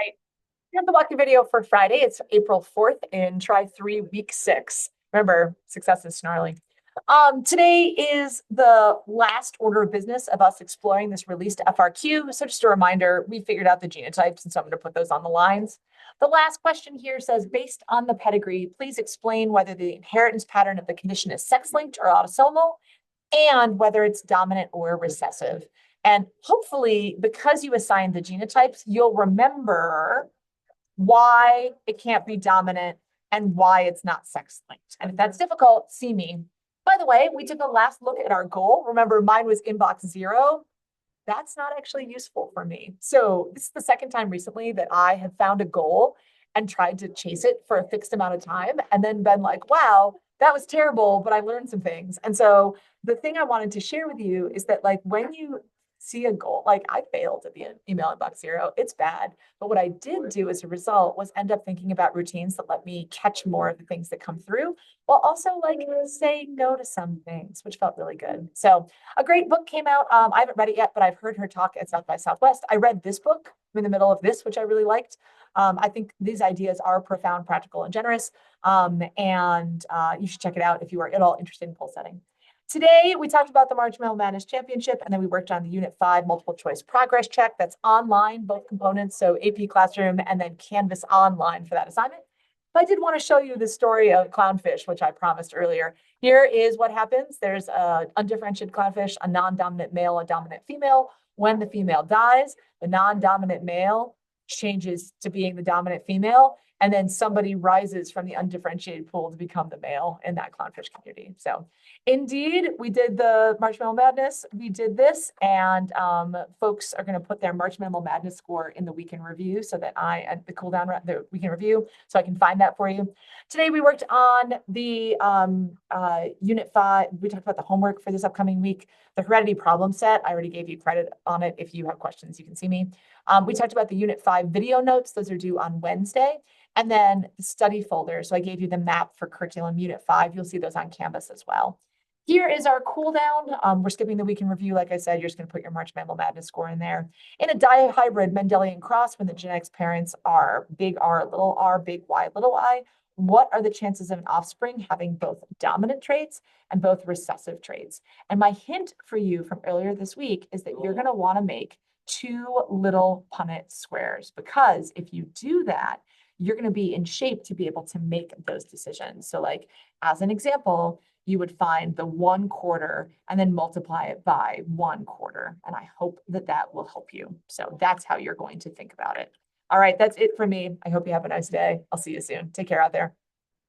Right. Here's the walkthrough video for Friday. It's April 4th in try 3 week 6. Remember, success is snarly. Today is the last order of business of us exploring this released FRQ. So just a reminder, we figured out the genotypes, and so I'm going to put those on the lines. The last question here says, based on the pedigree, please explain whether the inheritance pattern of the condition is sex-linked or autosomal, and whether it's dominant or recessive. And hopefully, because you assigned the genotypes, you'll remember why it can't be dominant and why it's not sex linked. And if that's difficult, see me. By the way, we took a last look at our goal. Remember, mine was inbox 0. That's not actually useful for me. So this is the second time recently that I have found a goal and tried to chase it for a fixed amount of time and then been like, wow, that was terrible, but I learned some things. And so the thing I wanted to share with you is that, like, when you see a goal, like I failed at the email inbox 0, it's bad. But what I did do as a result was end up thinking about routines that let me catch more of the things that come through, while also like saying no to some things, which felt really good. So a great book came out. I haven't read it yet, but I've heard her talk at South by Southwest. I read this book. I'm in the middle of this, which I really liked. I think these ideas are profound, practical, and generous. And you should check it out if you are at all interested in goal setting. Today, we talked about the Marshmallow Madness Championship, and then we worked on the Unit 5 multiple choice progress check. That's online, both components, so AP Classroom and then Canvas online for that assignment. But I did want to show you the story of clownfish, which I promised earlier. Here is what happens. There's an undifferentiated clownfish, a non-dominant male, a dominant female. When the female dies, the non-dominant male changes to being the dominant female, and then somebody rises from the undifferentiated pool to become the male in that clownfish community. So indeed, we did the Marshmallow Madness. We did this, and folks are going to put their Marshmallow Madness score in the weekend review so that the weekend review, so I can find that for you. Today, we worked on the Unit 5. We talked about the homework for this upcoming week, the heredity problem set. I already gave you credit on it. If you have questions, you can see me. We talked about the Unit 5 video notes. Those are due on Wednesday. And then the study folder. So I gave you the map for curriculum Unit 5. You'll see those on Canvas as well. Here is our cool down. We're skipping the weekend review. Like I said, you're just going to put your Marshmallow Madness score in there. In a dihybrid Mendelian cross, when the genetics parents are big R, little r, big Y, little I, what are the chances of an offspring having both dominant traits and both recessive traits? And my hint for you from earlier this week is that you're going to want to make 2 little Punnett squares, because if you do that, you're going to be in shape to be able to make those decisions. So, like, as an example, you would find the 1/4 and then multiply it by 1/4. And I hope that that will help you. So that's how you're going to think about it. All right, that's it for me. I hope you have a nice day. I'll see you soon. Take care out there.